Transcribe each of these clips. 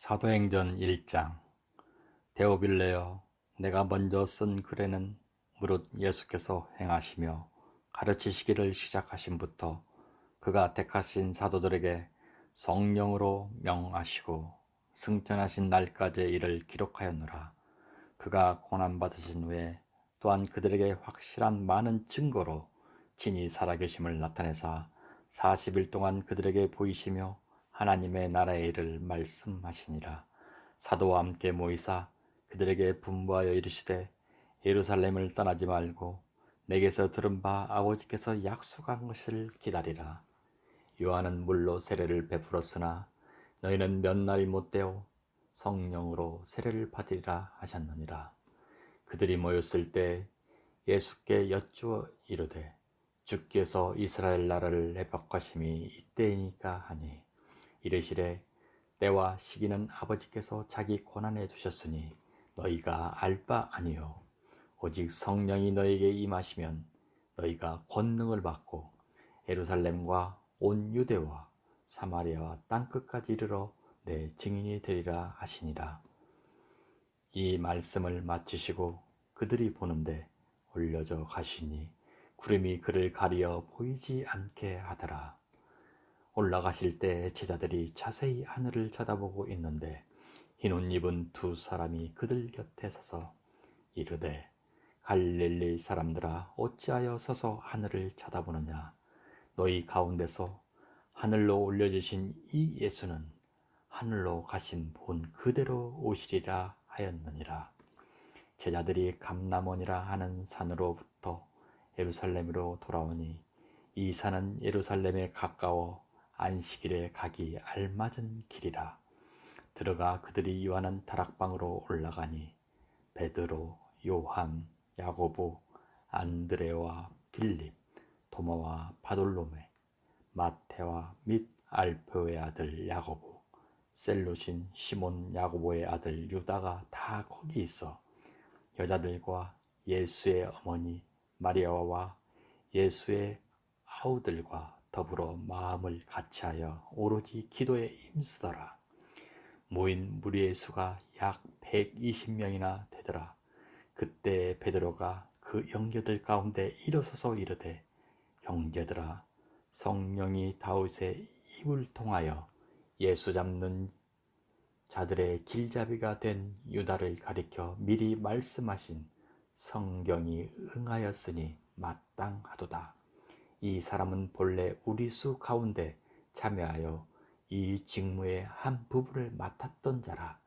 사도행전 1장. 데오빌레여, 내가 먼저 쓴 글에는 무릇 예수께서 행하시며 가르치시기를 시작하심부터 그가 택하신 사도들에게 성령으로 명하시고 승천하신 날까지의 일을 기록하였노라. 그가 고난받으신 후에 또한 그들에게 확실한 많은 증거로 진히 살아계심을 나타내사 40일 동안 그들에게 보이시며 하나님의 나라의 일을 말씀하시니라. 사도와 함께 모이사 그들에게 분부하여 이르시되 예루살렘을 떠나지 말고 내게서 들은 바 아버지께서 약속한 것을 기다리라. 요한은 물로 세례를 베풀었으나 너희는 몇 날이 못되어 성령으로 세례를 받으리라 하셨느니라. 그들이 모였을 때 예수께 여쭈어 이르되 주께서 이스라엘 나라를 회복하심이 이때이니까 하니 이르시되 때와 시기는 아버지께서 자기 권한에 두셨으니 너희가 알 바 아니요 오직 성령이 너희에게 임하시면 너희가 권능을 받고 예루살렘과 온 유대와 사마리아와 땅끝까지 이르러 내 증인이 되리라 하시니라. 이 말씀을 마치시고 그들이 보는데 올려져 가시니 구름이 그를 가리어 보이지 않게 하더라. 올라가실 때 제자들이 자세히 하늘을 쳐다보고 있는데 흰 옷 입은 두 사람이 그들 곁에 서서 이르되 갈릴리 사람들아 어찌하여 서서 하늘을 쳐다보느냐. 너희 가운데서 하늘로 올려주신 이 예수는 하늘로 가신 본 그대로 오시리라 하였느니라. 제자들이 감람원이라 하는 산으로부터 예루살렘으로 돌아오니 이 산은 예루살렘에 가까워 안식일에 가기 알맞은 길이라. 들어가 그들이 요하는 다락방으로 올라가니 베드로, 요한, 야고보, 안드레와 빌립, 도마와 바돌로메, 마테와 및 알페오의 아들 야고보, 셀롯인 시몬 야고보의 아들 유다가 다 거기 있어 여자들과 예수의 어머니 마리아와 예수의 아우들과 더불어 마음을 같이하여 오로지 기도에 힘쓰더라. 모인 무리의 수가 약 120명이나 되더라. 그때 베드로가 그 영녀들 가운데 일어서서 이르되 형제들아, 성령이 다윗의 입을 통하여 예수 잡는 자들의 길잡이가 된 유다를 가리켜 미리 말씀하신 성경이 응하였으니 마땅하도다. 이 사람은 본래 우리 수 가운데 참여하여 이 직무의 한 부분을 맡았던 자라.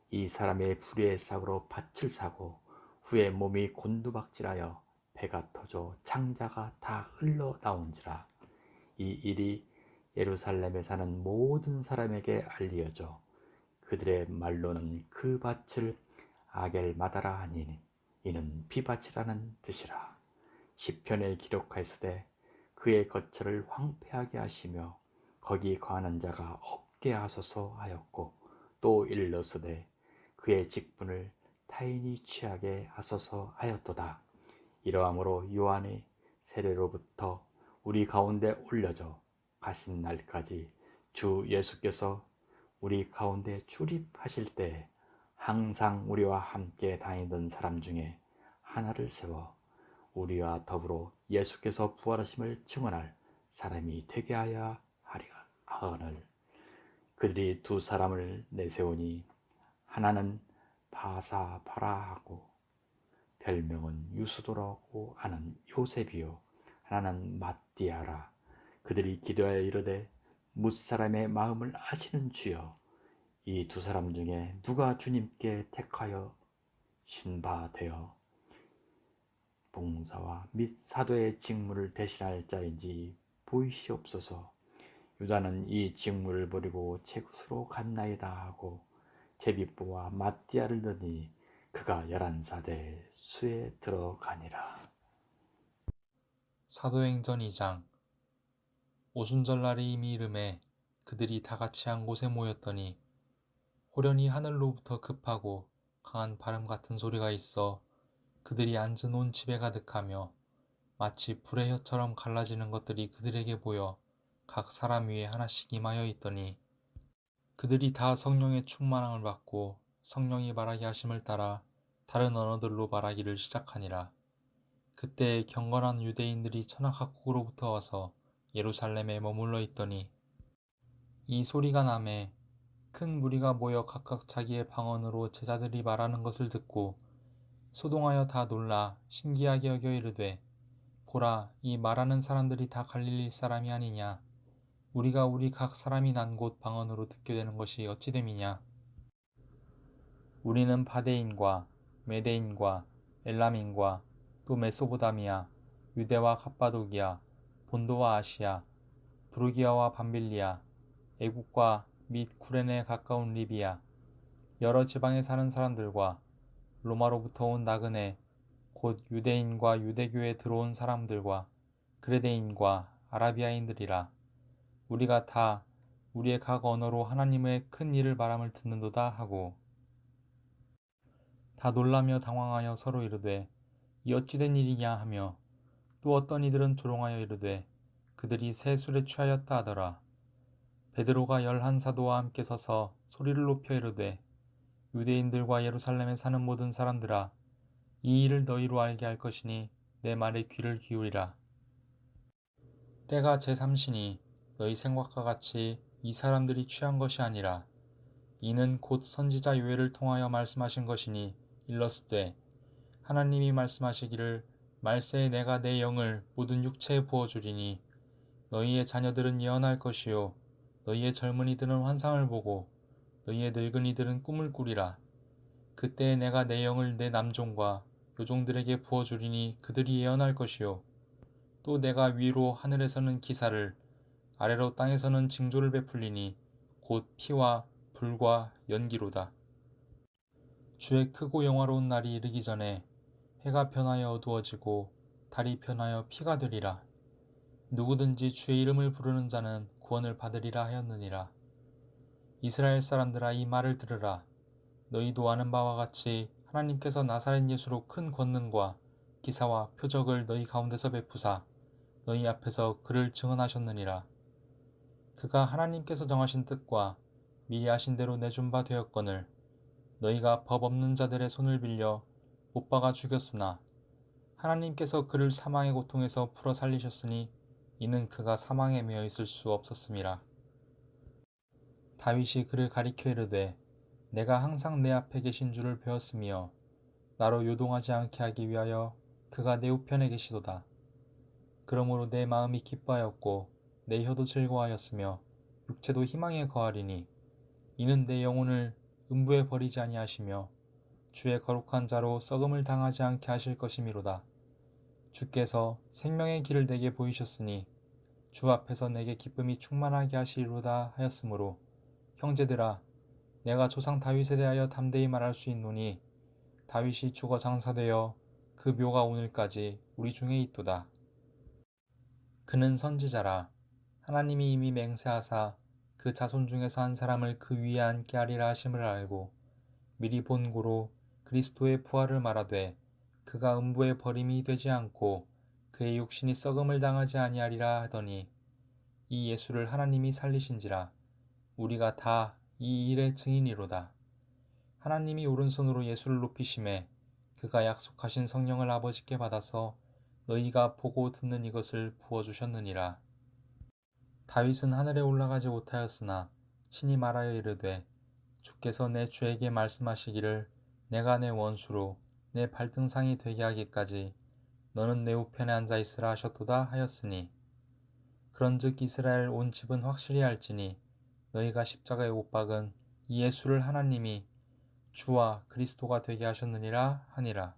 이 사람의 불의의 싹으로 밭을 사고 후에 몸이 곤두박질하여 배가 터져 창자가 다 흘러나온지라. 이 일이 예루살렘에 사는 모든 사람에게 알리어져 그들의 말로는 그 밭을 아겔마다라 하니 이는 비밭이라는 뜻이라. 시편에 기록하였으되 그의 거처를 황폐하게 하시며 거기 거하는 자가 없게 하소서 하였고 또 일러서되 그의 직분을 타인이 취하게 하소서 하였도다. 이러함으로 요한이 세례로부터 우리 가운데 올려져 가신 날까지 주 예수께서 우리 가운데 출입하실 때 항상 우리와 함께 다니던 사람 중에 하나를 세워 우리와 더불어 예수께서 부활하심을 증언할 사람이 되게 하여 하거늘. 그들이 두 사람을 내세우니 하나는 바사바라하고 별명은 유수도라고 하는 요셉이요 하나는 마띠아라. 그들이 기도하여 이르되 뭇사람의 마음을 아시는 주여, 이 두 사람 중에 누가 주님께 택하여 신바 되어 봉사와 및 사도의 직무를 대신할 자인지 보이시옵소서. 유다는 이 직무를 버리고 제굿으로 갔나이다 하고 제비뽀와 마띠아를 넣으니 그가 11사대 수에 들어가니라. 사도행전 2장. 오순절날이 이미 이름에 그들이 다 같이 한 곳에 모였더니 호련히 하늘로부터 급하고 강한 바람 같은 소리가 있어 그들이 앉은 온 집에 가득하며 마치 불의 혀처럼 갈라지는 것들이 그들에게 보여 각 사람 위에 하나씩 임하여 있더니 그들이 다 성령의 충만함을 받고 성령이 말하게 하심을 따라 다른 언어들로 말하기를 시작하니라. 그때 경건한 유대인들이 천하각국으로부터 와서 예루살렘에 머물러 있더니 이 소리가 나매 큰 무리가 모여 각각 자기의 방언으로 제자들이 말하는 것을 듣고 소동하여 다 놀라 신기하게 여겨 이르되 보라 이 말하는 사람들이 다 갈릴리 사람이 아니냐. 우리가 우리 각 사람이 난 곳 방언으로 듣게 되는 것이 어찌 됨이냐. 우리는 바데인과 메데인과 엘람인과 또 메소보다미아, 유대와 갑바도기아, 본도와 아시아, 부르기아와 밤빌리아, 애국과 및 구레네 가까운 리비아, 여러 지방에 사는 사람들과 로마로부터 온 나그네, 곧 유대인과 유대교에 들어온 사람들과 그레데인과 아라비아인들이라. 우리가 다 우리의 각 언어로 하나님의 큰 일을 말함을 듣는도다 하고 다 놀라며 당황하여 서로 이르되 이 어찌 된 일이냐 하며 또 어떤 이들은 조롱하여 이르되 그들이 새 술에 취하였다 하더라. 베드로가 11사도와 함께 서서 소리를 높여 이르되 유대인들과 예루살렘에 사는 모든 사람들아 이 일을 너희로 알게 할 것이니 내 말에 귀를 기울이라. 때가 제3시니 너희 생각과 같이 이 사람들이 취한 것이 아니라 이는 곧 선지자 요엘을 통하여 말씀하신 것이니 일렀으되 하나님이 말씀하시기를 말세에 내가 내 영을 모든 육체에 부어주리니 너희의 자녀들은 예언할 것이요 너희의 젊은이들은 환상을 보고 너희의 늙은이들은 꿈을 꾸리라. 그때에 내가 내 영을 내 남종과 요종들에게 부어주리니 그들이 예언할 것이요 또 내가 위로 하늘에서는 기사를 아래로 땅에서는 징조를 베풀리니 곧 피와 불과 연기로다. 주의 크고 영화로운 날이 이르기 전에 해가 변하여 어두워지고 달이 변하여 피가 되리라. 누구든지 주의 이름을 부르는 자는 구원을 받으리라 하였느니라. 이스라엘 사람들아 이 말을 들으라. 너희도 아는 바와 같이 하나님께서 나사렛 예수로 큰 권능과 기사와 표적을 너희 가운데서 베푸사 너희 앞에서 그를 증언하셨느니라. 그가 하나님께서 정하신 뜻과 미리 하신 대로 내준 바 되었거늘 너희가 법 없는 자들의 손을 빌려 못 박아 죽였으나 하나님께서 그를 사망의 고통에서 풀어 살리셨으니 이는 그가 사망에 매여 있을 수 없었음이라. 다윗이 그를 가리켜 이르되 내가 항상 내 앞에 계신 줄을 배웠으며 나로 요동하지 않게 하기 위하여 그가 내 우편에 계시도다. 그러므로 내 마음이 기뻐하였고 내 혀도 즐거워하였으며 육체도 희망에 거하리니 이는 내 영혼을 음부에 버리지 아니하시며 주의 거룩한 자로 썩음을 당하지 않게 하실 것이미로다. 주께서 생명의 길을 내게 보이셨으니 주 앞에서 내게 기쁨이 충만하게 하시리로다 하였으므로 형제들아 내가 조상 다윗에 대하여 담대히 말할 수 있노니 다윗이 죽어 장사되어 그 묘가 오늘까지 우리 중에 있도다. 그는 선지자라. 하나님이 이미 맹세하사 그 자손 중에서 한 사람을 그 위에 앉게 하리라 하심을 알고 미리 본고로 그리스도의 부활을 말하되 그가 음부에 버림이 되지 않고 그의 육신이 썩음을 당하지 아니하리라 하더니 이 예수를 하나님이 살리신지라. 우리가 다 이 일의 증인이로다. 하나님이 오른손으로 예수를 높이심에 그가 약속하신 성령을 아버지께 받아서 너희가 보고 듣는 이것을 부어주셨느니라. 다윗은 하늘에 올라가지 못하였으나 친히 말하여 이르되 주께서 내 주에게 말씀하시기를 내가 내 원수로 내 발등상이 되게 하기까지 너는 내 우편에 앉아 있으라 하셨도다 하였으니 그런즉 이스라엘 온 집은 확실히 알지니 너희가 십자가에 못 박은 이 예수를 하나님이 주와 그리스도가 되게 하셨느니라 하니라.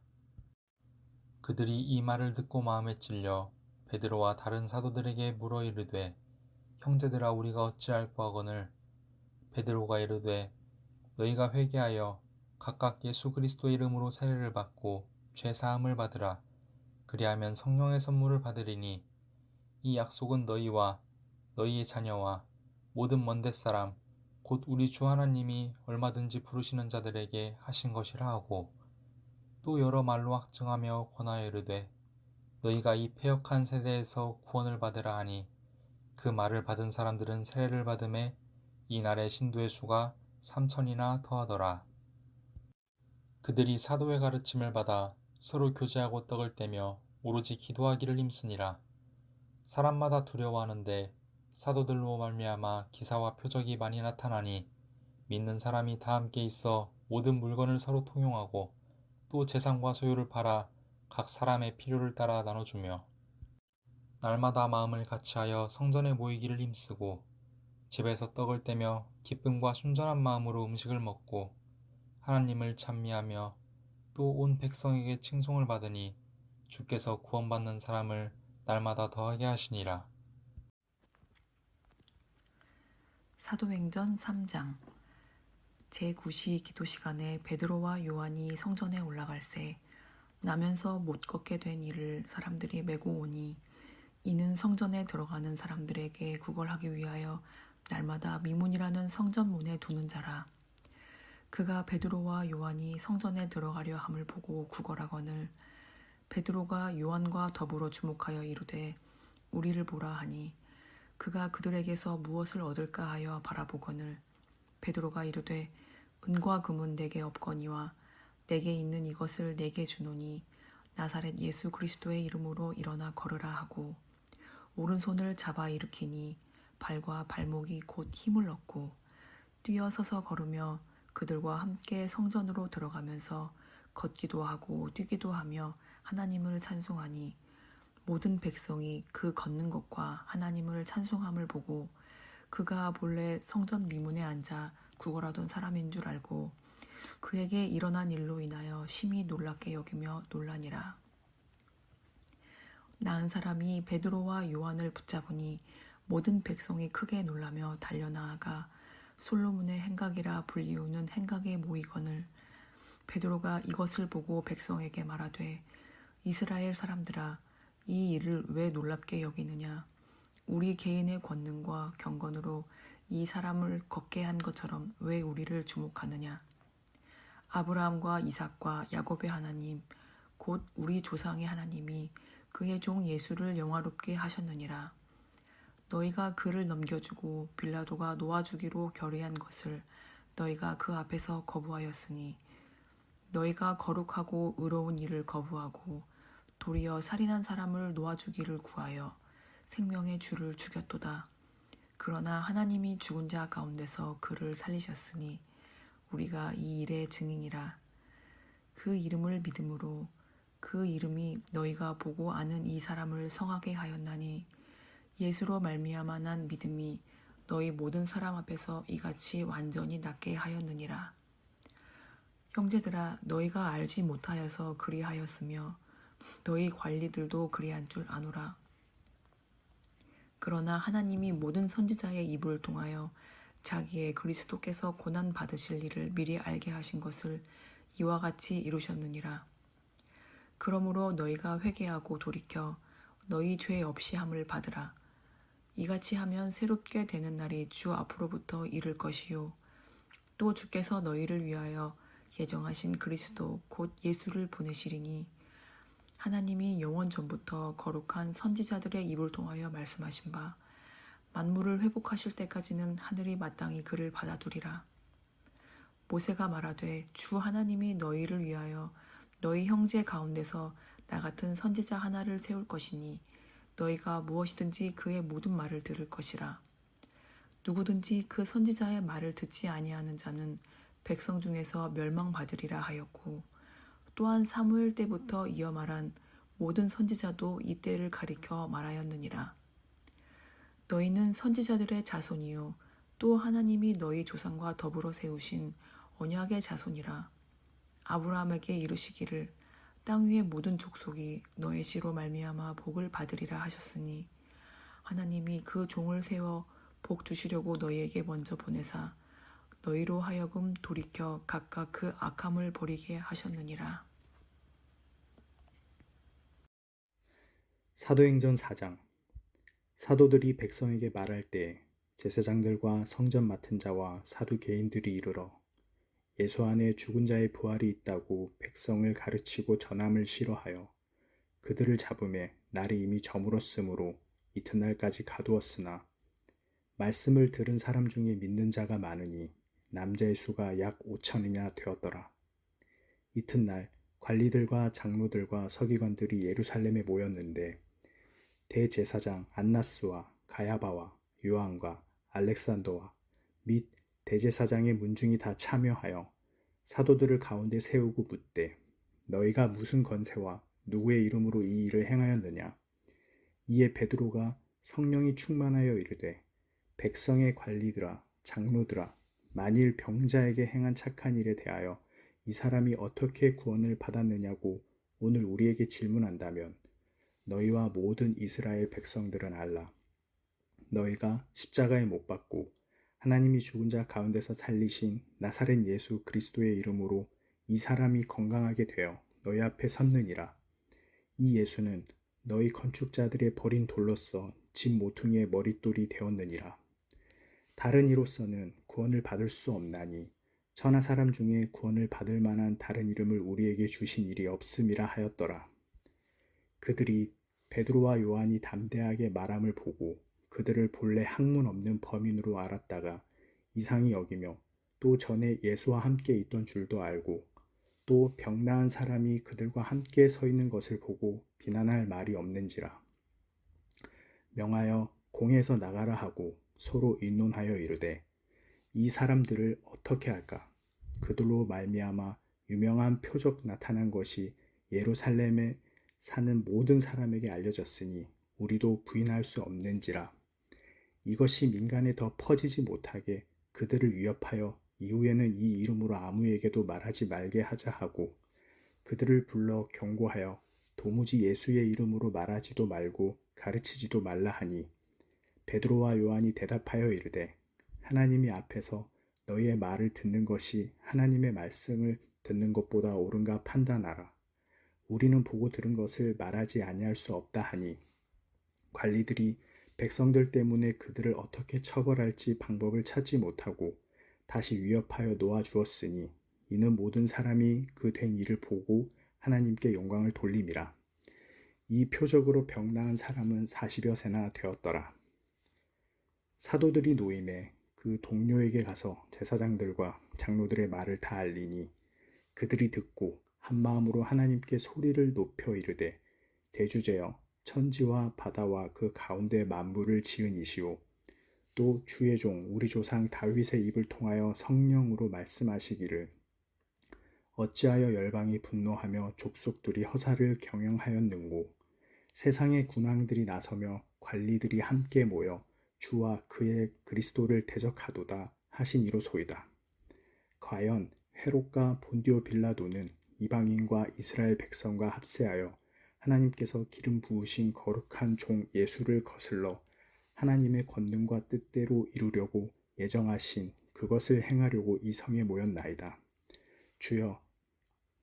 그들이 이 말을 듣고 마음에 찔려 베드로와 다른 사도들에게 물어 이르되 형제들아 우리가 어찌할꼬 하거늘 베드로가 이르되 너희가 회개하여 각각 예수 그리스도의 이름으로 세례를 받고 죄 사함을 받으라. 그리하면 성령의 선물을 받으리니 이 약속은 너희와 너희의 자녀와 모든 먼데 사람 곧 우리 주 하나님이 얼마든지 부르시는 자들에게 하신 것이라 하고 또 여러 말로 확증하며 권하여 이르되 너희가 이 패역한 세대에서 구원을 받으라 하니 그 말을 받은 사람들은 세례를 받음에 이날의 신도의 수가 3천이나 더하더라. 그들이 사도의 가르침을 받아 서로 교제하고 떡을 떼며 오로지 기도하기를 힘쓰니라. 사람마다 두려워하는데 사도들로 말미암아 기사와 표적이 많이 나타나니 믿는 사람이 다 함께 있어 모든 물건을 서로 통용하고 또 재산과 소유를 팔아 각 사람의 필요를 따라 나눠주며 날마다 마음을 같이하여 성전에 모이기를 힘쓰고 집에서 떡을 떼며 기쁨과 순전한 마음으로 음식을 먹고 하나님을 찬미하며 또 온 백성에게 칭송을 받으니 주께서 구원받는 사람을 날마다 더하게 하시니라. 사도행전 3장. 제9시 기도 시간에 베드로와 요한이 성전에 올라갈새 나면서 못 걷게 된 이를 사람들이 메고 오니 이는 성전에 들어가는 사람들에게 구걸하기 위하여 날마다 미문이라는 성전 문에 두는 자라. 그가 베드로와 요한이 성전에 들어가려 함을 보고 구걸하거늘 베드로가 요한과 더불어 주목하여 이르되 우리를 보라 하니 그가 그들에게서 무엇을 얻을까 하여 바라보거늘 베드로가 이르되 은과 금은 내게 없거니와 내게 있는 이것을 내게 주노니 나사렛 예수 그리스도의 이름으로 일어나 걸으라 하고 오른손을 잡아 일으키니 발과 발목이 곧 힘을 얻고 뛰어서서 걸으며 그들과 함께 성전으로 들어가면서 걷기도 하고 뛰기도 하며 하나님을 찬송하니 모든 백성이 그 걷는 것과 하나님을 찬송함을 보고 그가 본래 성전 미문에 앉아 구걸하던 사람인 줄 알고 그에게 일어난 일로 인하여 심히 놀랍게 여기며 놀라니라. 나은 사람이 베드로와 요한을 붙잡으니 모든 백성이 크게 놀라며 달려나아가 솔로몬의 행각이라 불리우는 행각에 모이거늘 베드로가 이것을 보고 백성에게 말하되 이스라엘 사람들아 이 일을 왜 놀랍게 여기느냐 우리 개인의 권능과 경건으로 이 사람을 걷게 한 것처럼 왜 우리를 주목하느냐 아브라함과 이삭과 야곱의 하나님 곧 우리 조상의 하나님이 그의 종 예수를 영화롭게 하셨느니라. 너희가 그를 넘겨주고 빌라도가 놓아주기로 결의한 것을 너희가 그 앞에서 거부하였으니 너희가 거룩하고 의로운 일을 거부하고 도리어 살인한 사람을 놓아주기를 구하여 생명의 주를 죽였도다. 그러나 하나님이 죽은 자 가운데서 그를 살리셨으니 우리가 이 일의 증인이라. 그 이름을 믿음으로 그 이름이 너희가 보고 아는 이 사람을 성하게 하였나니 예수로 말미암아 난 믿음이 너희 모든 사람 앞에서 이같이 완전히 낫게 하였느니라. 형제들아 너희가 알지 못하여서 그리하였으며 너희 관리들도 그리한 줄 아노라. 그러나 하나님이 모든 선지자의 입을 통하여 자기의 그리스도께서 고난 받으실 일을 미리 알게 하신 것을 이와 같이 이루셨느니라. 그러므로 너희가 회개하고 돌이켜 너희 죄 없이 함을 받으라. 이같이 하면 새롭게 되는 날이 주 앞으로부터 이를 것이요 또 주께서 너희를 위하여 예정하신 그리스도 곧 예수를 보내시리니 하나님이 영원 전부터 거룩한 선지자들의 입을 통하여 말씀하신 바 만물을 회복하실 때까지는 하늘이 마땅히 그를 받아두리라. 모세가 말하되 주 하나님이 너희를 위하여 너희 형제 가운데서 나 같은 선지자 하나를 세울 것이니 너희가 무엇이든지 그의 모든 말을 들을 것이라. 누구든지 그 선지자의 말을 듣지 아니하는 자는 백성 중에서 멸망받으리라 하였고 또한 사무엘 때부터 이어 말한 모든 선지자도 이 때를 가리켜 말하였느니라. 너희는 선지자들의 자손이요 또 하나님이 너희 조상과 더불어 세우신 언약의 자손이라. 아브라함에게 이르시기를 땅 위의 모든 족속이 너의 씨로 말미암아 복을 받으리라 하셨으니 하나님이 그 종을 세워 복 주시려고 너희에게 먼저 보내사 너희로 하여금 돌이켜 각각 그 악함을 버리게 하셨느니라. 사도행전 4장. 사도들이 백성에게 말할 때 제사장들과 성전 맡은 자와 사두개인들이 이르러 예수 안에 죽은 자의 부활이 있다고 백성을 가르치고 전함을 싫어하여 그들을 잡음에 날이 이미 저물었으므로 이튿날까지 가두었으나 말씀을 들은 사람 중에 믿는 자가 많으니 남자의 수가 약 5천이나 되었더라. 이튿날 관리들과 장로들과 서기관들이 예루살렘에 모였는데 대제사장 안나스와 가야바와 요한과 알렉산더와 및 대제사장의 문중이 다 참여하여 사도들을 가운데 세우고 묻되 너희가 무슨 건세와 누구의 이름으로 이 일을 행하였느냐. 이에 베드로가 성령이 충만하여 이르되 백성의 관리들아 장로들아 만일 병자에게 행한 착한 일에 대하여 이 사람이 어떻게 구원을 받았느냐고 오늘 우리에게 질문한다면 너희와 모든 이스라엘 백성들은 알라. 너희가 십자가에 못 박고 하나님이 죽은 자 가운데서 살리신 나사렛 예수 그리스도의 이름으로 이 사람이 건강하게 되어 너희 앞에 섰느니라. 이 예수는 너희 건축자들의 버린 돌로서 집 모퉁이의 머릿돌이 되었느니라. 다른 이로서는 구원을 받을 수 없나니 천하 사람 중에 구원을 받을 만한 다른 이름을 우리에게 주신 일이 없음이라 하였더라. 그들이 베드로와 요한이 담대하게 말함을 보고 그들을 본래 학문 없는 범인으로 알았다가 이상히 여기며 또 전에 예수와 함께 있던 줄도 알고 또 병나은 사람이 그들과 함께 서 있는 것을 보고 비난할 말이 없는지라. 명하여 공에서 나가라 하고 서로 의논하여 이르되 이 사람들을 어떻게 할까? 그들로 말미암아 유명한 표적 나타난 것이 예루살렘에 사는 모든 사람에게 알려졌으니 우리도 부인할 수 없는지라. 이것이 민간에 더 퍼지지 못하게 그들을 위협하여 이후에는 이 이름으로 아무에게도 말하지 말게 하자 하고 그들을 불러 경고하여 도무지 예수의 이름으로 말하지도 말고 가르치지도 말라 하니 베드로와 요한이 대답하여 이르되 하나님이 앞에서 너희의 말을 듣는 것이 하나님의 말씀을 듣는 것보다 옳은가 판단하라. 우리는 보고 들은 것을 말하지 아니할 수 없다 하니 관리들이 백성들 때문에 그들을 어떻게 처벌할지 방법을 찾지 못하고 다시 위협하여 놓아주었으니 이는 모든 사람이 그 된 일을 보고 하나님께 영광을 돌림이라. 이 표적으로 병나은 사람은 40여 세나 되었더라. 사도들이 노임에 그 동료에게 가서 제사장들과 장로들의 말을 다 알리니 그들이 듣고 한마음으로 하나님께 소리를 높여 이르되 대주제여 천지와 바다와 그 가운데 만물을 지은 이시오 또 주의 종 우리 조상 다윗의 입을 통하여 성령으로 말씀하시기를 어찌하여 열방이 분노하며 족속들이 허사를 경영하였는고 세상의 군왕들이 나서며 관리들이 함께 모여 주와 그의 그리스도를 대적하도다 하신 이로소이다. 과연 헤롯과 본디오 빌라도는 이방인과 이스라엘 백성과 합세하여 하나님께서 기름 부으신 거룩한 종 예수를 거슬러 하나님의 권능과 뜻대로 이루려고 예정하신 그것을 행하려고 이 성에 모였나이다. 주여,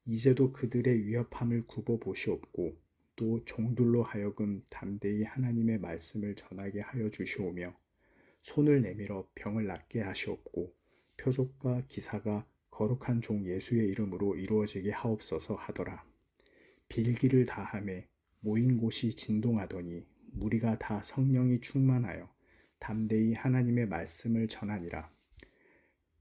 이제도 그들의 위협함을 굽어 보시옵고 또 종들로 하여금 담대히 하나님의 말씀을 전하게 하여 주시오며 손을 내밀어 병을 낫게 하시옵고 표적과 기사가 거룩한 종 예수의 이름으로 이루어지게 하옵소서 하더라. 빌기를 다하매 모인 곳이 진동하더니 무리가 다 성령이 충만하여 담대히 하나님의 말씀을 전하니라.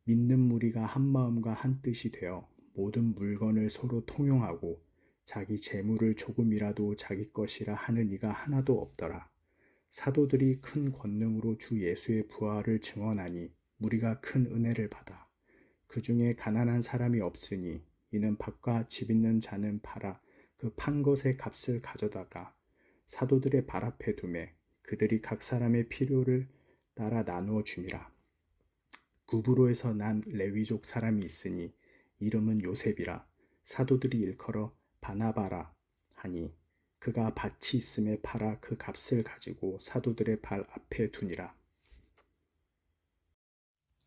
믿는 무리가 한 마음과 한 뜻이 되어 모든 물건을 서로 통용하고 자기 재물을 조금이라도 자기 것이라 하는 이가 하나도 없더라. 사도들이 큰 권능으로 주 예수의 부활을 증언하니 무리가 큰 은혜를 받아 그 중에 가난한 사람이 없으니 이는 밭과 집 있는 자는 팔아 그 판 것의 값을 가져다가 사도들의 발 앞에 두매 그들이 각 사람의 필요를 따라 나누어 줌이라. 구브로에서 난 레위족 사람이 있으니 이름은 요셉이라. 사도들이 일컬어 바나바라 하니 그가 밭이 있음에 팔아 그 값을 가지고 사도들의 발 앞에 두니라.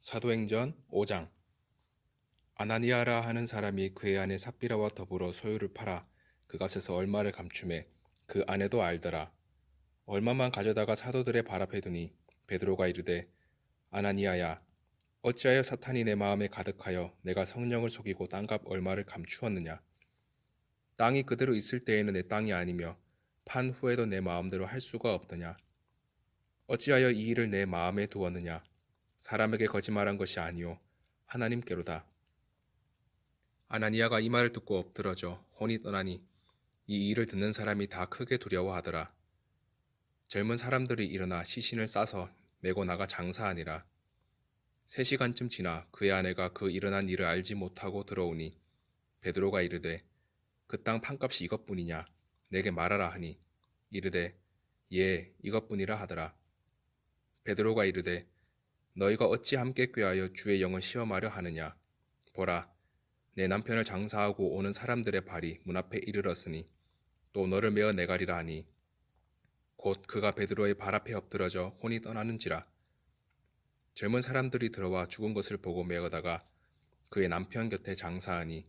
사도행전 5장. 아나니아라 하는 사람이 그의 아내 삽비라와 더불어 소유를 팔아 그 값에서 얼마를 감추매 그 아내도 알더라. 얼마만 가져다가 사도들의 발 앞에 두니 베드로가 이르되 아나니아야 어찌하여 사탄이 내 마음에 가득하여 내가 성령을 속이고 땅값 얼마를 감추었느냐. 땅이 그대로 있을 때에는 내 땅이 아니며 판 후에도 내 마음대로 할 수가 없더냐. 어찌하여 이 일을 내 마음에 두었느냐? 사람에게 거짓말한 것이 아니요 하나님께로다. 아나니아가 이 말을 듣고 엎드러져 혼이 떠나니 이 일을 듣는 사람이 다 크게 두려워하더라. 젊은 사람들이 일어나 시신을 싸서 메고 나가 장사하니라. 3시간쯤 지나 그의 아내가 그 일어난 일을 알지 못하고 들어오니 베드로가 이르되 그 땅 판값이 이것뿐이냐? 내게 말하라 하니 이르되 예 이것뿐이라 하더라. 베드로가 이르되 너희가 어찌 함께 꾀하여 주의 영을 시험하려 하느냐? 보라 내 남편을 장사하고 오는 사람들의 발이 문 앞에 이르렀으니 또 너를 메어 내가리라 하니 곧 그가 베드로의 발 앞에 엎드러져 혼이 떠나는지라. 젊은 사람들이 들어와 죽은 것을 보고 메어다가 그의 남편 곁에 장사하니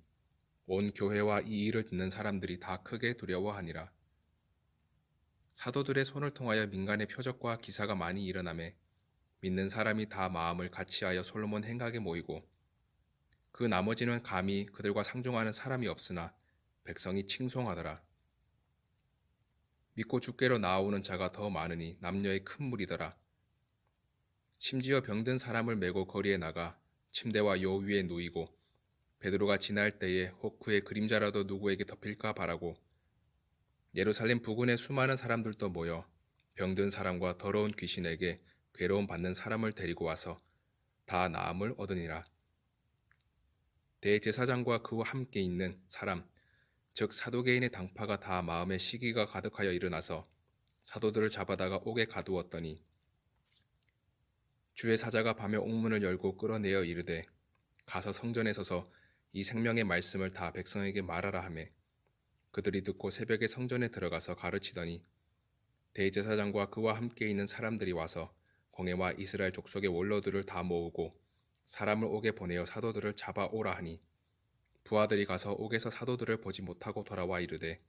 온 교회와 이 일을 듣는 사람들이 다 크게 두려워하니라. 사도들의 손을 통하여 민간의 표적과 기사가 많이 일어나매 믿는 사람이 다 마음을 같이하여 솔로몬 행각에 모이고 그 나머지는 감히 그들과 상종하는 사람이 없으나 백성이 칭송하더라. 믿고 주께로 나아오는 자가 더 많으니 남녀의 큰 무리더라. 심지어 병든 사람을 메고 거리에 나가 침대와 요 위에 누이고 베드로가 지날 때에 혹 그의 그림자라도 누구에게 덮일까 바라고 예루살렘 부근의 수많은 사람들도 모여 병든 사람과 더러운 귀신에게 괴로움 받는 사람을 데리고 와서 다 나음을 얻으니라. 대제사장과 그와 함께 있는 사람 즉 사두개인의 당파가 다 마음에 시기가 가득하여 일어나서 사도들을 잡아다가 옥에 가두었더니 주의 사자가 밤에 옥문을 열고 끌어내어 이르되 가서 성전에 서서 이 생명의 말씀을 다 백성에게 말하라 하매 그들이 듣고 새벽에 성전에 들어가서 가르치더니 대제사장과 그와 함께 있는 사람들이 와서 공회와 이스라엘 족속의 원로들을 다 모으고 사람을 옥에 보내어 사도들을 잡아오라 하니 부하들이 가서 옥에서 사도들을 보지 못하고 돌아와 이르되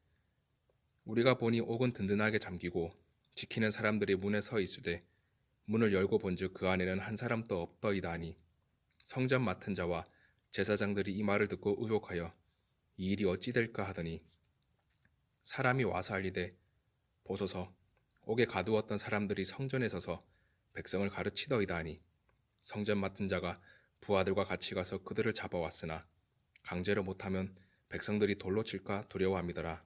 우리가 보니 옥은 든든하게 잠기고 지키는 사람들이 문에 서 있으되 문을 열고 본즉 그 안에는 한 사람도 없더이다 하니 성전 맡은 자와 제사장들이 이 말을 듣고 의혹하여 이 일이 어찌 될까 하더니 사람이 와서 알리되 보소서 옥에 가두었던 사람들이 성전에 서서 백성을 가르치더이다 하니 성전 맡은 자가 부하들과 같이 가서 그들을 잡아왔으나 강제로 못하면 백성들이 돌로 칠까 두려워함이더라.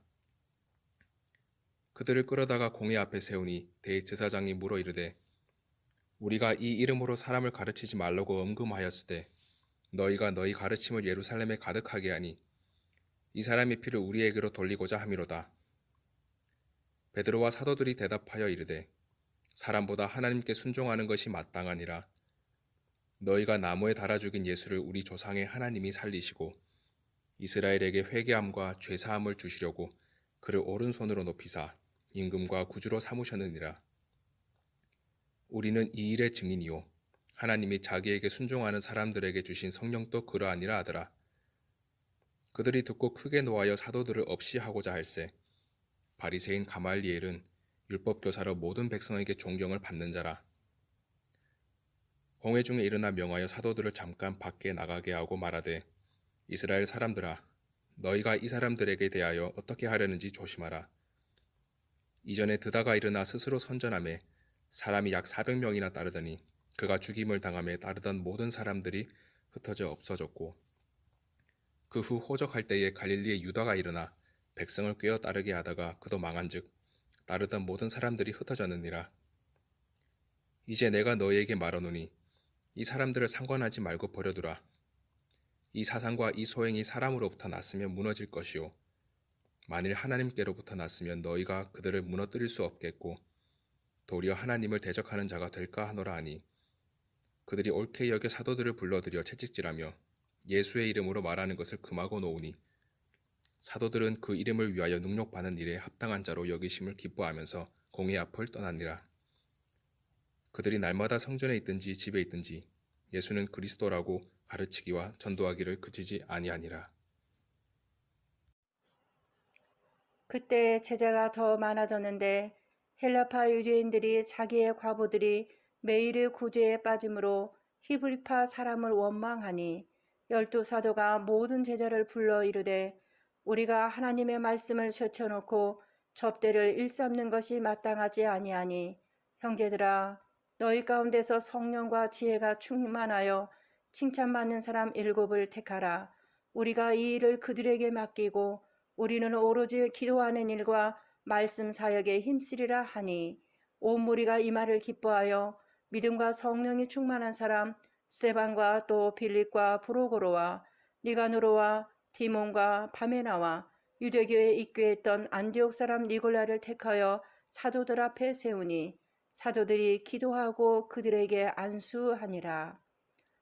그들을 끌어다가 공회 앞에 세우니 대제사장이 물어 이르되 우리가 이 이름으로 사람을 가르치지 말라고 음금하였으되 너희가 너희 가르침을 예루살렘에 가득하게 하니 이 사람의 피를 우리에게로 돌리고자 함이로다. 베드로와 사도들이 대답하여 이르되 사람보다 하나님께 순종하는 것이 마땅하니라. 너희가 나무에 달아 죽인 예수를 우리 조상의 하나님이 살리시고 이스라엘에게 회개함과 죄사함을 주시려고 그를 오른손으로 높이사 임금과 구주로 삼으셨느니라. 우리는 이 일의 증인이요 하나님이 자기에게 순종하는 사람들에게 주신 성령도 그러하니라 하더라. 그들이 듣고 크게 노하여 사도들을 없이 하고자 할세 바리새인 가말리엘은 율법교사로 모든 백성에게 존경을 받는 자라. 공회 중에 일어나 명하여 사도들을 잠깐 밖에 나가게 하고 말하되 이스라엘 사람들아 너희가 이 사람들에게 대하여 어떻게 하려는지 조심하라. 이전에 드다가 일어나 스스로 선전하매 사람이 약 400명이나 따르더니 그가 죽임을 당하며 따르던 모든 사람들이 흩어져 없어졌고 그 후 호적할 때에 갈릴리의 유다가 일어나 백성을 꿰어 따르게 하다가 그도 망한즉 따르던 모든 사람들이 흩어졌느니라. 이제 내가 너희에게 말하노니 이 사람들을 상관하지 말고 버려두라. 이 사상과 이 소행이 사람으로부터 났으면 무너질 것이요 만일 하나님께로부터 났으면 너희가 그들을 무너뜨릴 수 없겠고 도리어 하나님을 대적하는 자가 될까 하노라 하니 그들이 옳게 여겨 사도들을 불러들여 채찍질하며 예수의 이름으로 말하는 것을 금하고 놓으니 사도들은 그 이름을 위하여 능욕받는 일에 합당한 자로 여기심을 기뻐하면서 공회 앞을 떠나니라. 그들이 날마다 성전에 있든지 집에 있든지 예수는 그리스도라고 가르치기와 전도하기를 그치지 아니하니라. 그때 제자가 더 많아졌는데 헬라파 유대인들이 자기의 과부들이 매일의 구제에 빠짐으로 히브리파 사람을 원망하니 12사도가 모든 제자를 불러 이르되 우리가 하나님의 말씀을 제쳐놓고 접대를 일삼는 것이 마땅하지 아니하니 형제들아, 너희 가운데서 성령과 지혜가 충만하여 칭찬받는 사람 7을 택하라. 우리가 이 일을 그들에게 맡기고 우리는 오로지 기도하는 일과 말씀 사역에 힘쓰리라 하니, 온 무리가 이 말을 기뻐하여 믿음과 성령이 충만한 사람 스데반과 또 빌립과 브로고로와 니가노로와 디몬과 바메나와 유대교에 입교했던 안디옥 사람 니골라를 택하여 사도들 앞에 세우니, 사도들이 기도하고 그들에게 안수하니라.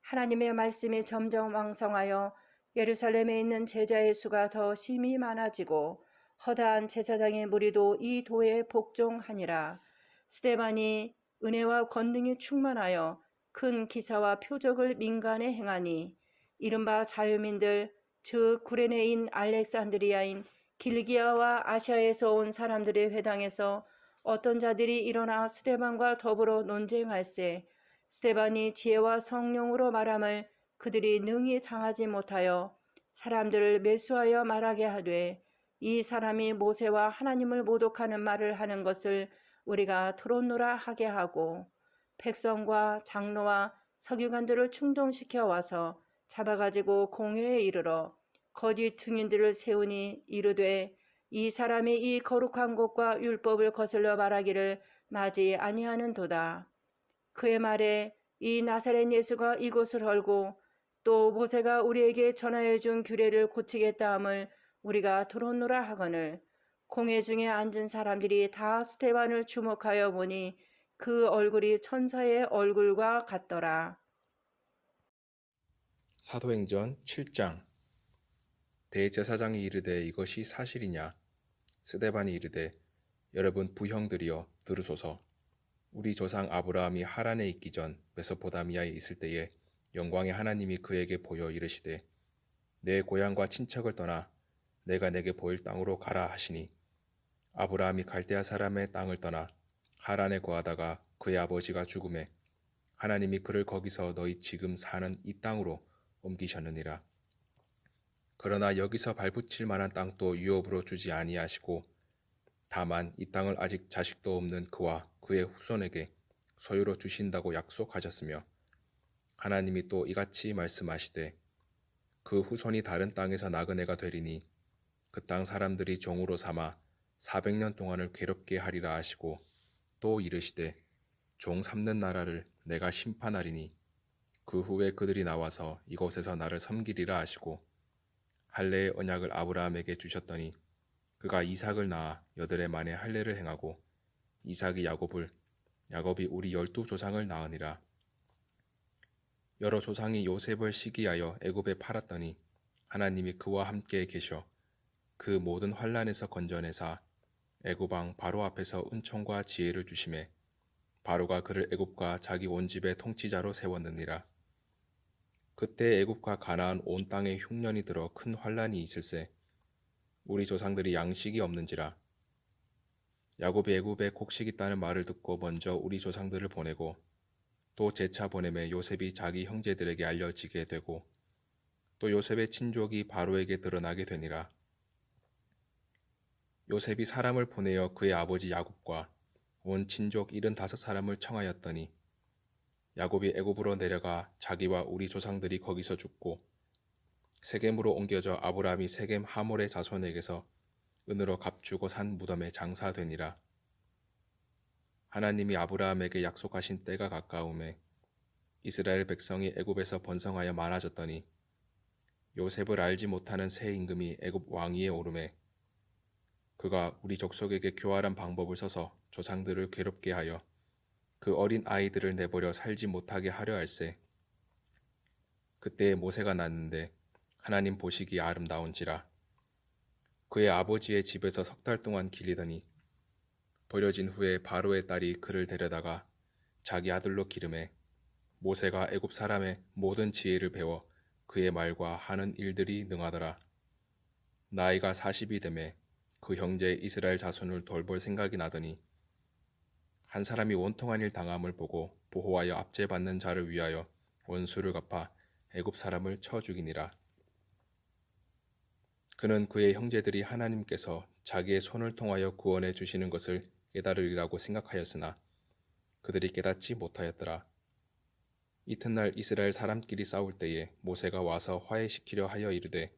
하나님의 말씀이 점점 왕성하여 예루살렘에 있는 제자의 수가 더 심히 많아지고 허다한 제사장의 무리도 이 도에 복종하니라. 스데반이 은혜와 권능이 충만하여 큰 기사와 표적을 민간에 행하니, 이른바 자유민들 즉 구레네인 알렉산드리아인 길기야와 아시아에서 온 사람들의 회당에서 어떤 자들이 일어나 스데반과 더불어 논쟁할세, 스데반이 지혜와 성령으로 말함을 그들이 능히 당하지 못하여 사람들을 매수하여 말하게 하되, 이 사람이 모세와 하나님을 모독하는 말을 하는 것을 우리가 들었노라 하게 하고, 백성과 장로와 서기관들을 충동시켜 와서 잡아가지고 공회에 이르러 거짓 증인들을 세우니 이르되, 이 사람이 이 거룩한 곳과 율법을 거슬러 말하기를 마지 아니하는도다. 그의 말에 이 나사렛 예수가 이곳을 헐고 또 모세가 우리에게 전하여 준 규례를 고치겠다 함을 우리가 들었노라 하거늘, 공회 중에 앉은 사람들이 다 스데반을 주목하여 보니 그 얼굴이 천사의 얼굴과 같더라. 사도행전 7장. 대제사장이 이르되 이것이 사실이냐? 스데반이 이르되 여러분 부형들이여 들으소서. 우리 조상 아브라함이 하란에 있기 전 메소포다미아에 있을 때에 영광의 하나님이 그에게 보여 이르시되 내 고향과 친척을 떠나 내가 내게 보일 땅으로 가라 하시니, 아브라함이 갈대아 사람의 땅을 떠나 하란에 거하다가 그의 아버지가 죽음에 하나님이 그를 거기서 너희 지금 사는 이 땅으로 옮기셨느니라. 그러나 여기서 발붙일 만한 땅도 유업으로 주지 아니하시고 다만 이 땅을 아직 자식도 없는 그와 그의 후손에게 소유로 주신다고 약속하셨으며, 하나님이 또 이같이 말씀하시되 그 후손이 다른 땅에서 나그네가 되리니 그 땅 사람들이 종으로 삼아 400년 동안을 괴롭게 하리라 하시고, 또 이르시되 종 삼는 나라를 내가 심판하리니 그 후에 그들이 나와서 이곳에서 나를 섬기리라 하시고, 할례의 언약을 아브라함에게 주셨더니 그가 이삭을 낳아 8해 만에 할례를 행하고 이삭이 야곱을, 야곱이 우리 12조상을 낳으니라. 여러 조상이 요셉을 시기하여 애굽에 팔았더니 하나님이 그와 함께 계셔 그 모든 환난에서 건져내사 애굽 왕 바로 앞에서 은총과 지혜를 주심에 바로가 그를 애굽과 자기 온 집의 통치자로 세웠느니라. 그때 애굽과 가나안 온 땅에 흉년이 들어 큰 환난이 있을세. 우리 조상들이 양식이 없는지라. 야곱이 애굽에 곡식 있다는 말을 듣고 먼저 우리 조상들을 보내고 또 재차 보내매 요셉이 자기 형제들에게 알려지게 되고 또 요셉의 친족이 바로에게 드러나게 되니라. 요셉이 사람을 보내어 그의 아버지 야곱과 온 친족 75사람을 청하였더니 야곱이 애굽으로 내려가 자기와 우리 조상들이 거기서 죽고 세겜으로 옮겨져 아브라함이 세겜 하몰의 자손에게서 은으로 값주고 산 무덤에 장사되니라. 하나님이 아브라함에게 약속하신 때가 가까우매 이스라엘 백성이 애굽에서 번성하여 많아졌더니 요셉을 알지 못하는 새 임금이 애굽 왕위에 오르매 그가 우리 족속에게 교활한 방법을 써서 조상들을 괴롭게 하여 그 어린 아이들을 내버려 살지 못하게 하려 할세. 그때에 모세가 났는데 하나님 보시기에 아름다운지라. 그의 아버지의 집에서 3달 동안 기리더니 버려진 후에 바로의 딸이 그를 데려다가 자기 아들로 기르매 모세가 애굽 사람의 모든 지혜를 배워 그의 말과 하는 일들이 능하더라. 나이가 40이 되매 그 형제 이스라엘 자손을 돌볼 생각이 나더니 한 사람이 원통한 일 당함을 보고 보호하여 압제받는 자를 위하여 원수를 갚아 애굽 사람을 쳐 죽이니라. 그는 그의 형제들이 하나님께서 자기의 손을 통하여 구원해 주시는 것을 깨달으리라고 생각하였으나 그들이 깨닫지 못하였더라. 이튿날 이스라엘 사람끼리 싸울 때에 모세가 와서 화해시키려 하여 이르되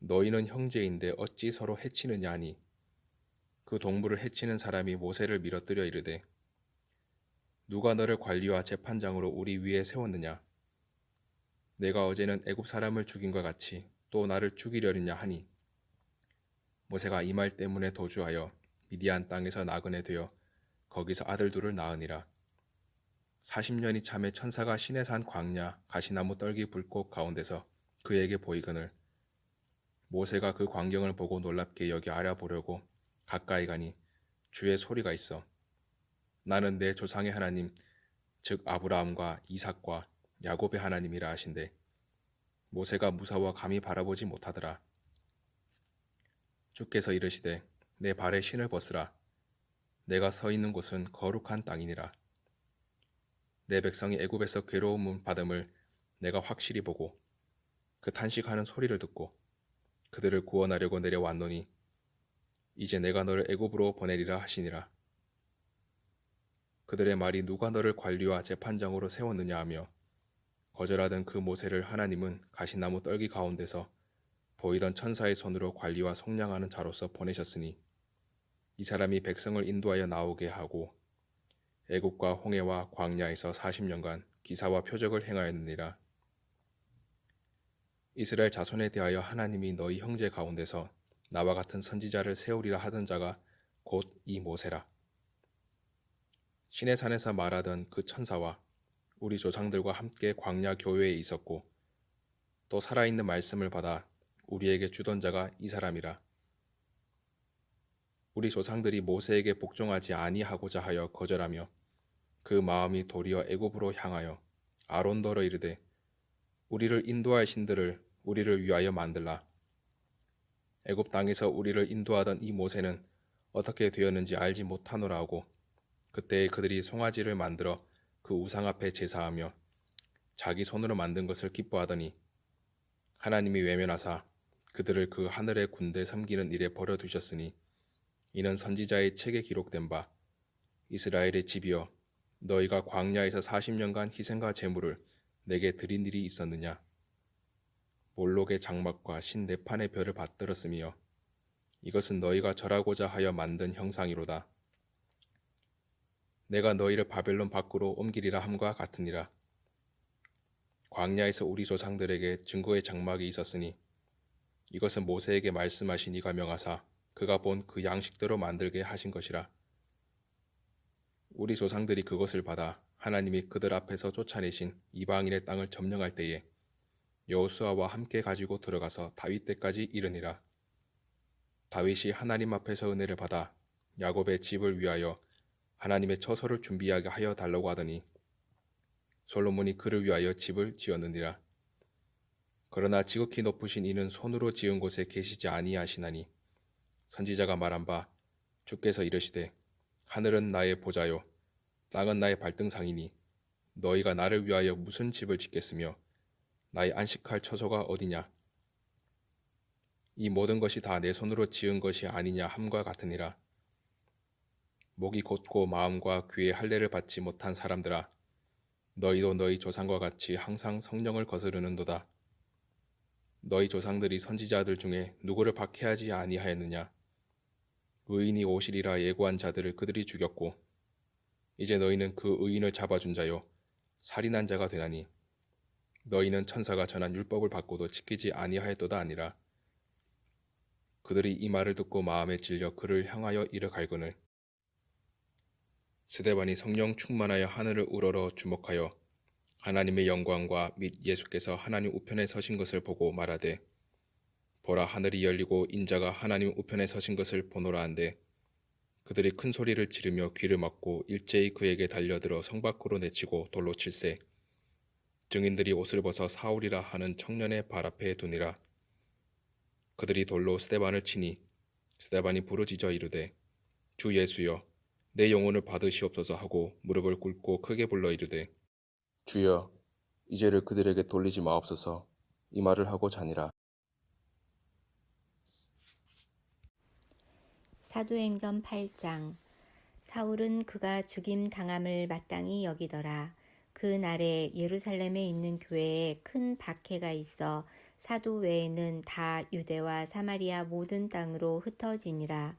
너희는 형제인데 어찌 서로 해치느냐 하니 그 동물을 해치는 사람이 모세를 밀어뜨려 이르되 누가 너를 관리와 재판장으로 우리 위에 세웠느냐 내가 어제는 애굽 사람을 죽인과 같이 또 나를 죽이려느냐 하니 모세가 이 말 때문에 도주하여 미디안 땅에서 나그네 되어 거기서 아들 둘을 낳으니라. 40년이 참에 천사가 시내산 광야 가시나무 떨기 불꽃 가운데서 그에게 보이거늘 모세가 그 광경을 보고 놀랍게 여기 알아보려고 가까이 가니 주의 소리가 있어 나는 내 조상의 하나님 즉 아브라함과 이삭과 야곱의 하나님이라 하신대 모세가 무서워 감히 바라보지 못하더라. 주께서 이르시되 내 발에 신을 벗으라 내가 서 있는 곳은 거룩한 땅이니라. 내 백성이 애굽에서 괴로움을 받음을 내가 확실히 보고 그 탄식하는 소리를 듣고 그들을 구원하려고 내려왔노니 이제 내가 너를 애굽으로 보내리라 하시니라. 그들의 말이 누가 너를 관리와 재판장으로 세웠느냐 하며 거절하던 그 모세를 하나님은 가시나무 떨기 가운데서 보이던 천사의 손으로 관리와 속량하는 자로서 보내셨으니 이 사람이 백성을 인도하여 나오게 하고 애굽과 홍해와 광야에서 40년간 기사와 표적을 행하였느니라. 이스라엘 자손에 대하여 하나님이 너희 형제 가운데서 나와 같은 선지자를 세우리라 하던 자가 곧 이 모세라. 시내산에서 말하던 그 천사와 우리 조상들과 함께 광야 교회에 있었고 또 살아있는 말씀을 받아 우리에게 주던 자가 이 사람이라. 우리 조상들이 모세에게 복종하지 아니하고자 하여 거절하며 그 마음이 도리어 애굽으로 향하여 아론더러 이르되 우리를 인도할 신들을 우리를 위하여 만들라. 애굽 땅에서 우리를 인도하던 이 모세는 어떻게 되었는지 알지 못하노라 하고 그때에 그들이 송아지를 만들어 그 우상 앞에 제사하며 자기 손으로 만든 것을 기뻐하더니 하나님이 외면하사 그들을 그 하늘의 군대 섬기는 일에 버려두셨으니 이는 선지자의 책에 기록된 바 이스라엘의 집이여 너희가 광야에서 40년간 희생과 제물을 내게 드린 일이 있었느냐 몰록의 장막과 신네판의 별을 받들었으며 이것은 너희가 절하고자 하여 만든 형상이로다. 내가 너희를 바벨론 밖으로 옮기리라 함과 같으니라. 광야에서 우리 조상들에게 증거의 장막이 있었으니 이것은 모세에게 말씀하신 이가 명하사 그가 본 그 양식대로 만들게 하신 것이라. 우리 조상들이 그것을 받아 하나님이 그들 앞에서 쫓아내신 이방인의 땅을 점령할 때에 여호수아와 함께 가지고 들어가서 다윗 때까지 이르니라. 다윗이 하나님 앞에서 은혜를 받아 야곱의 집을 위하여 하나님의 처소를 준비하게 하여 달라고 하더니 솔로몬이 그를 위하여 집을 지었느니라. 그러나 지극히 높으신 이는 손으로 지은 곳에 계시지 아니하시나니 선지자가 말한 바 주께서 이르시되 하늘은 나의 보좌요 땅은 나의 발등상이니 너희가 나를 위하여 무슨 집을 짓겠으며 나의 안식할 처소가 어디냐 이 모든 것이 다 내 손으로 지은 것이 아니냐 함과 같으니라. 목이 곧고 마음과 귀의 할례를 받지 못한 사람들아 너희도 너희 조상과 같이 항상 성령을 거스르는도다. 너희 조상들이 선지자들 중에 누구를 박해하지 아니하였느냐 의인이 오시리라 예고한 자들을 그들이 죽였고 이제 너희는 그 의인을 잡아준 자요 살인한 자가 되나니 너희는 천사가 전한 율법을 받고도 지키지 아니하였도다 아니라. 그들이 이 말을 듣고 마음에 질려 그를 향하여 이르갈거늘 스데반이 성령 충만하여 하늘을 우러러 주목하여 하나님의 영광과 및 예수께서 하나님 우편에 서신 것을 보고 말하되 보라 하늘이 열리고 인자가 하나님 우편에 서신 것을 보노라 한데 그들이 큰 소리를 지르며 귀를 막고 일제히 그에게 달려들어 성 밖으로 내치고 돌로 칠세 증인들이 옷을 벗어 사울이라 하는 청년의 발 앞에 두니라. 그들이 돌로 스데반을 치니 스데반이 부르짖어 이르되 주 예수여 내 영혼을 받으시옵소서 하고 무릎을 꿇고 크게 불러 이르되 주여 이 죄를 그들에게 돌리지 마옵소서 이 말을 하고 자니라. 사도행전 8장. 사울은 그가 죽임 당함을 마땅히 여기더라. 그 날에 예루살렘에 있는 교회에 큰 박해가 있어 사도 외에는 다 유대와 사마리아 모든 땅으로 흩어지니라.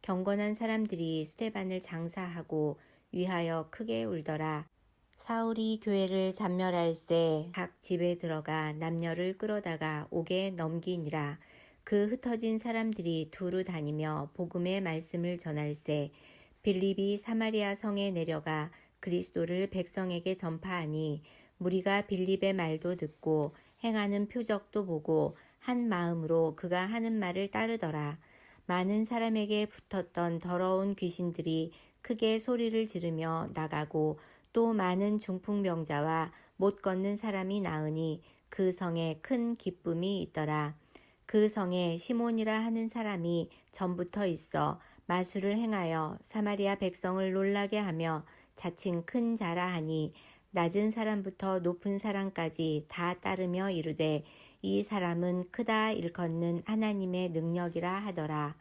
경건한 사람들이 스데반을 장사하고 위하여 크게 울더라. 사울이 교회를 잔멸할새 각 집에 들어가 남녀를 끌어다가 옥에 넘기니라. 그 흩어진 사람들이 두루 다니며 복음의 말씀을 전할새 빌립이 사마리아 성에 내려가 그리스도를 백성에게 전파하니 무리가 빌립의 말도 듣고 행하는 표적도 보고 한 마음으로 그가 하는 말을 따르더라. 많은 사람에게 붙었던 더러운 귀신들이 크게 소리를 지르며 나가고 또 많은 중풍병자와 못 걷는 사람이 나으니 그 성에 큰 기쁨이 있더라. 그 성에 시몬이라 하는 사람이 전부터 있어 마술을 행하여 사마리아 백성을 놀라게 하며 자칭 큰 자라 하니 낮은 사람부터 높은 사람까지 다 따르며 이르되 이 사람은 크다 일컫는 하나님의 능력이라 하더라.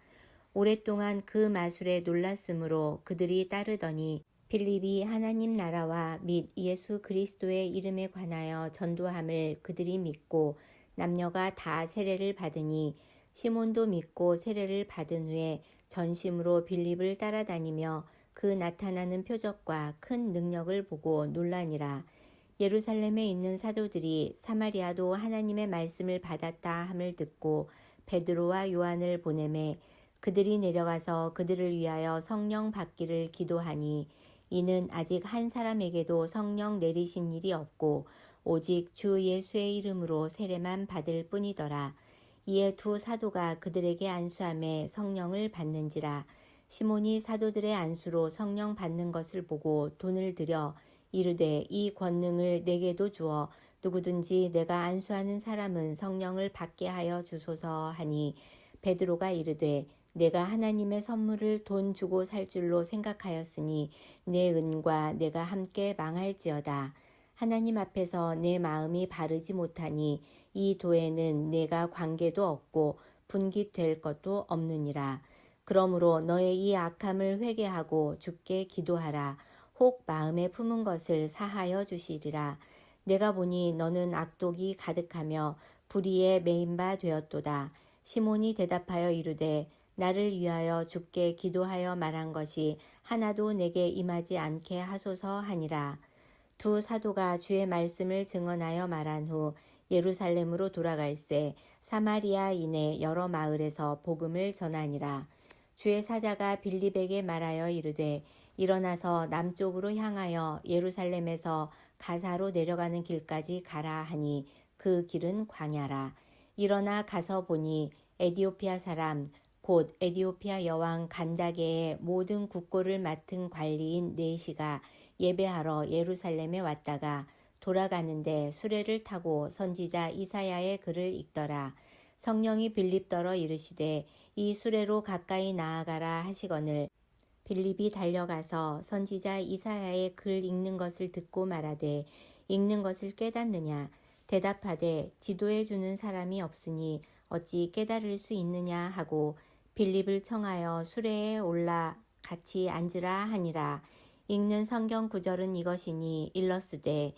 오랫동안 그 마술에 놀랐으므로 그들이 따르더니 빌립이 하나님 나라와 및 예수 그리스도의 이름에 관하여 전도함을 그들이 믿고 남녀가 다 세례를 받으니 시몬도 믿고 세례를 받은 후에 전심으로 빌립을 따라다니며 그 나타나는 표적과 큰 능력을 보고 놀라니라. 예루살렘에 있는 사도들이 사마리아도 하나님의 말씀을 받았다 함을 듣고 베드로와 요한을 보내매 그들이 내려가서 그들을 위하여 성령 받기를 기도하니 이는 아직 한 사람에게도 성령 내리신 일이 없고 오직 주 예수의 이름으로 세례만 받을 뿐이더라. 이에 두 사도가 그들에게 안수하며 성령을 받는지라. 시몬이 사도들의 안수로 성령 받는 것을 보고 돈을 들여 이르되 이 권능을 내게도 주어 누구든지 내가 안수하는 사람은 성령을 받게 하여 주소서 하니 베드로가 이르되 내가 하나님의 선물을 돈 주고 살 줄로 생각하였으니 내 은과 내가 함께 망할지어다. 하나님 앞에서 내 마음이 바르지 못하니 이 도에는 내가 관계도 없고 분깃될 것도 없느니라. 그러므로 너의 이 악함을 회개하고 주께 기도하라. 혹 마음에 품은 것을 사하여 주시리라. 내가 보니 너는 악독이 가득하며 불의에 매인 바 되었도다. 시몬이 대답하여 이르되 나를 위하여 주께 기도하여 말한 것이 하나도 내게 임하지 않게 하소서 하니라. 두 사도가 주의 말씀을 증언하여 말한 후 예루살렘으로 돌아갈새 사마리아인의 여러 마을에서 복음을 전하니라. 주의 사자가 빌립에게 말하여 이르되 일어나서 남쪽으로 향하여 예루살렘에서 가사로 내려가는 길까지 가라 하니 그 길은 광야라. 일어나 가서 보니 에디오피아 사람 곧 에디오피아 여왕 간다게의 모든 국고를 맡은 관리인 네시가 예배하러 예루살렘에 왔다가 돌아가는데 수레를 타고 선지자 이사야의 글을 읽더라. 성령이 빌립더러 이르시되 이 수레로 가까이 나아가라 하시거늘 빌립이 달려가서 선지자 이사야의 글 읽는 것을 듣고 말하되 읽는 것을 깨닫느냐 대답하되 지도해 주는 사람이 없으니 어찌 깨달을 수 있느냐 하고 빌립을 청하여 수레에 올라 같이 앉으라 하니라. 읽는 성경 구절은 이것이니 일러스되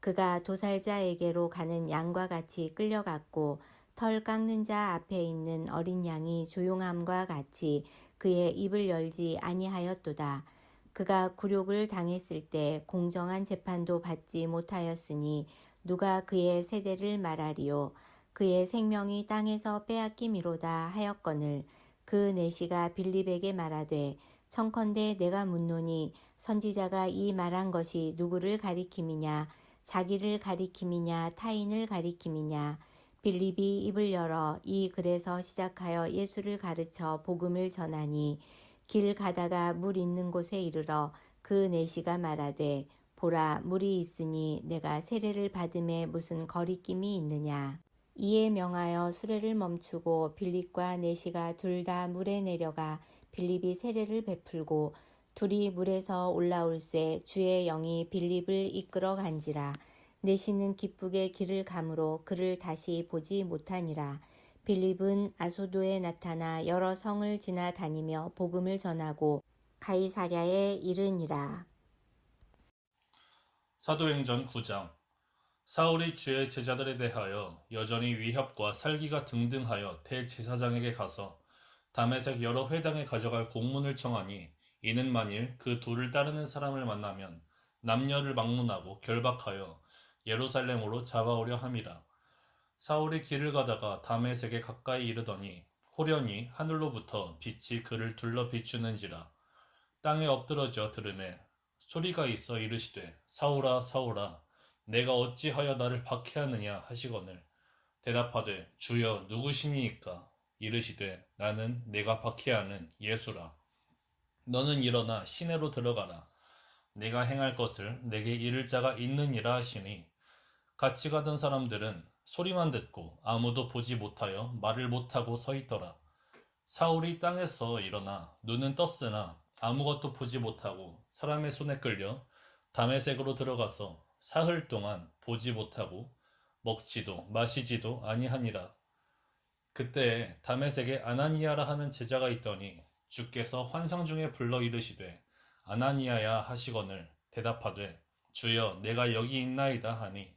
그가 도살자에게로 가는 양과 같이 끌려갔고 털 깎는 자 앞에 있는 어린 양이 조용함과 같이 그의 입을 열지 아니하였도다. 그가 굴욕을 당했을 때 공정한 재판도 받지 못하였으니 누가 그의 세대를 말하리요. 그의 생명이 땅에서 빼앗김이로다 하였거늘 그 내시가 빌립에게 말하되 청컨대 내가 묻노니 선지자가 이 말한 것이 누구를 가리킴이냐 자기를 가리킴이냐 타인을 가리킴이냐. 빌립이 입을 열어 이 글에서 시작하여 예수를 가르쳐 복음을 전하니 길 가다가 물 있는 곳에 이르러 그 내시가 말하되 보라 물이 있으니 내가 세례를 받음에 무슨 거리낌이 있느냐. 이에 명하여 수레를 멈추고 빌립과 내시가 둘 다 물에 내려가 빌립이 세례를 베풀고 둘이 물에서 올라올새 주의 영이 빌립을 이끌어 간지라. 내시는 기쁘게 길을 가므로 그를 다시 보지 못하니라. 빌립은 아소도에 나타나 여러 성을 지나 다니며 복음을 전하고 가이사랴에 이르니라. 사도행전 9장. 사울이 주의 제자들에 대하여 여전히 위협과 살기가 등등하여 대제사장에게 가서 다메섹 여러 회당에 가져갈 공문을 청하니, 이는 만일 그 도를 따르는 사람을 만나면 남녀를 막론하고 결박하여 예루살렘으로 잡아오려 함이라. 사울이 길을 가다가 다메섹에 가까이 이르더니 호련히 하늘로부터 빛이 그를 둘러 비추는지라. 땅에 엎드러져 들으매 소리가 있어 이르시되, 사울아 사울아, 내가 어찌하여 나를 박해하느냐 하시거늘. 대답하되, 주여 누구시니이까? 이르시되, 나는 내가 박해하는 예수라. 너는 일어나 시내로 들어가라. 내가 행할 것을 내게 이를 자가 있느니라 하시니, 같이 가던 사람들은 소리만 듣고 아무도 보지 못하여 말을 못하고 서 있더라. 사울이 땅에서 일어나 눈은 떴으나 아무것도 보지 못하고 사람의 손에 끌려 다메섹으로 들어가서 사흘 동안 보지 못하고 먹지도 마시지도 아니하니라. 그때에 다메섹에 아나니아라 하는 제자가 있더니 주께서 환상 중에 불러 이르시되, 아나니아야 하시거늘. 대답하되, 주여 내가 여기 있나이다 하니,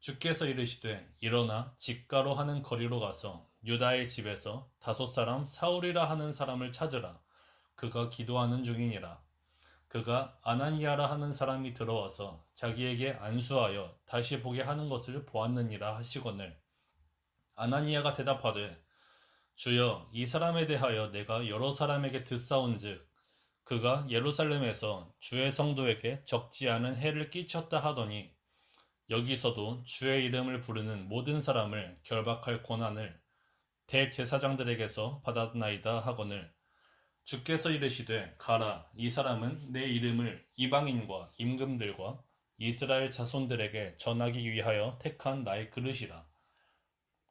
주께서 이르시되, 일어나 직가로 하는 거리로 가서 유다의 집에서 5 사울이라 하는 사람을 찾으라. 그가 기도하는 중이니라. 그가 아나니아라 하는 사람이 들어와서 자기에게 안수하여 다시 보게 하는 것을 보았느니라 하시거늘. 아나니아가 대답하되, 주여 이 사람에 대하여 내가 여러 사람에게 듣사온즉 그가 예루살렘에서 주의 성도에게 적지 않은 해를 끼쳤다 하더니, 여기서도 주의 이름을 부르는 모든 사람을 결박할 권한을 대제사장들에게서 받았나이다 하거늘. 주께서 이르시되, 가라. 이 사람은 내 이름을 이방인과 임금들과 이스라엘 자손들에게 전하기 위하여 택한 나의 그릇이라.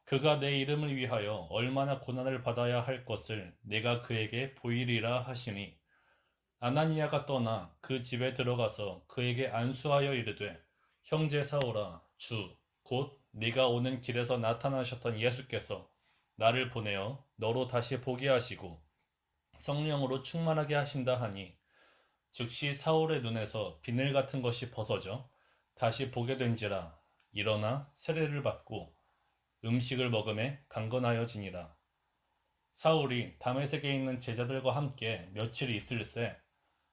그가 내 이름을 위하여 얼마나 고난을 받아야 할 것을 내가 그에게 보이리라 하시니, 아나니아가 떠나 그 집에 들어가서 그에게 안수하여 이르되, 형제 사울아, 주 곧 네가 오는 길에서 나타나셨던 예수께서 나를 보내어 너로 다시 보게 하시고 성령으로 충만하게 하신다 하니, 즉시 사울의 눈에서 비늘 같은 것이 벗어져 다시 보게 된지라. 일어나 세례를 받고 음식을 먹음에 강건하여지니라. 사울이 다메섹에 있는 제자들과 함께 며칠 있을새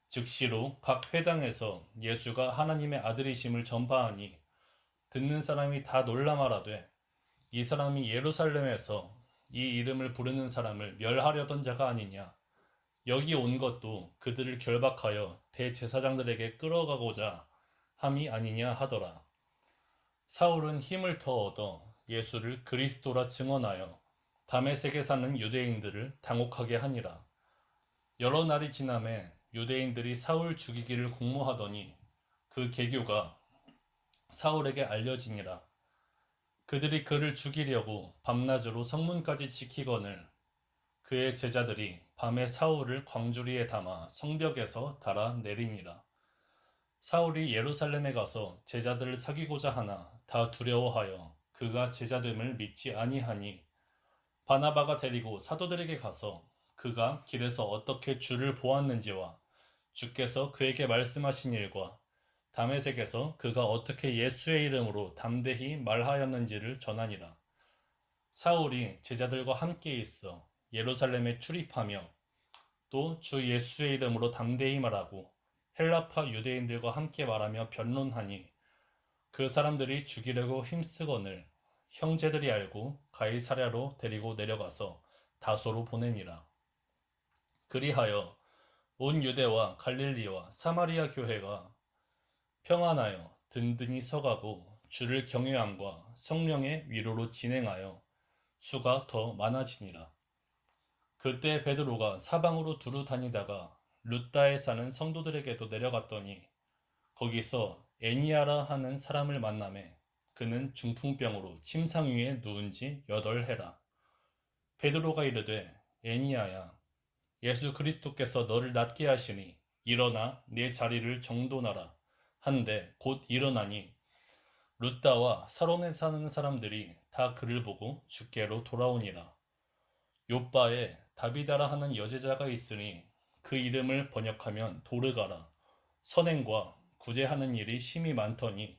즉시로 각 회당에서 예수가 하나님의 아들이심을 전파하니, 듣는 사람이 다 놀라 말하되, 이 사람이 예루살렘에서 이 이름을 부르는 사람을 멸하려던 자가 아니냐. 여기 온 것도 그들을 결박하여 대제사장들에게 끌어가고자 함이 아니냐 하더라. 사울은 힘을 더 얻어 예수를 그리스도라 증언하여 다메섹에 사는 유대인들을 당혹하게 하니라. 여러 날이 지남에 유대인들이 사울 죽이기를 공모하더니 그 계교가 사울에게 알려지니라. 그들이 그를 죽이려고 밤낮으로 성문까지 지키거늘 그의 제자들이 밤에 사울을 광주리에 담아 성벽에서 달아 내리니라. 사울이 예루살렘에 가서 제자들을 사귀고자 하나 다 두려워하여 그가 제자됨을 믿지 아니하니, 바나바가 데리고 사도들에게 가서 그가 길에서 어떻게 주를 보았는지와 주께서 그에게 말씀하신 일과 다메섹에서 그가 어떻게 예수의 이름으로 담대히 말하였는지를 전하니라. 사울이 제자들과 함께 있어 예루살렘에 출입하며 또 주 예수의 이름으로 담대히 말하고 헬라파 유대인들과 함께 말하며 변론하니, 그 사람들이 죽이려고 힘쓰거늘 형제들이 알고 가이사랴로 데리고 내려가서 다소로 보내니라. 그리하여 온 유대와 갈릴리와 사마리아 교회가 평안하여 든든히 서가고 주를 경외함과 성령의 위로로 진행하여 수가 더 많아지니라. 그때 베드로가 사방으로 두루 다니다가 룻다에 사는 성도들에게도 내려갔더니 거기서 애니아라 하는 사람을 만나매 그는 중풍병으로 침상 위에 누운 지 8해라. 베드로가 이르되, 애니아야, 예수 그리스도께서 너를 낫게 하시니 일어나 내 자리를 정돈하라 한데 곧 일어나니, 룻다와 사론에 사는 사람들이 다 그를 보고 주께로 돌아오니라. 요빠에 다비다라 하는 여제자가 있으니 그 이름을 번역하면 도르가라. 선행과 구제하는 일이 심히 많더니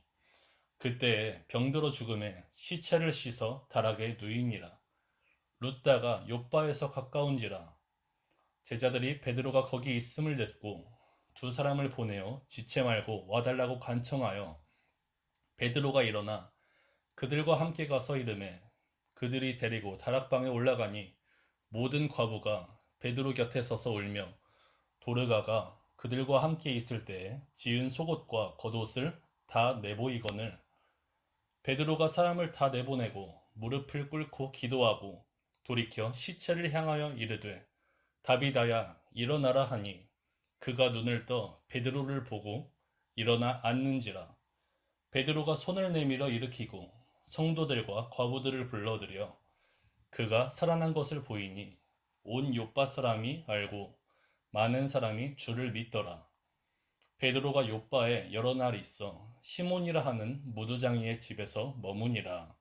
그때에 병들어 죽음에 시체를 씻어 다락에 누이니라. 룻다가 욥바에서 가까운지라. 제자들이 베드로가 거기 있음을 듣고 두 사람을 보내어 지체 말고 와달라고 간청하여 베드로가 일어나 그들과 함께 가서 이르매 그들이 데리고 다락방에 올라가니 모든 과부가 베드로 곁에 서서 울며 도르가가 그들과 함께 있을 때에 지은 속옷과 겉옷을 다 내보이거늘 베드로가 사람을 다 내보내고 무릎을 꿇고 기도하고 돌이켜 시체를 향하여 이르되 다비다야 일어나라 하니 그가 눈을 떠 베드로를 보고 일어나 앉는지라. 베드로가 손을 내밀어 일으키고 성도들과 과부들을 불러들여 그가 살아난 것을 보이니 온 욥바 사람이 알고 많은 사람이 주를 믿더라. 베드로가 욥바에 여러 날 있어 시몬이라 하는 무두장이의 집에서 머무니라.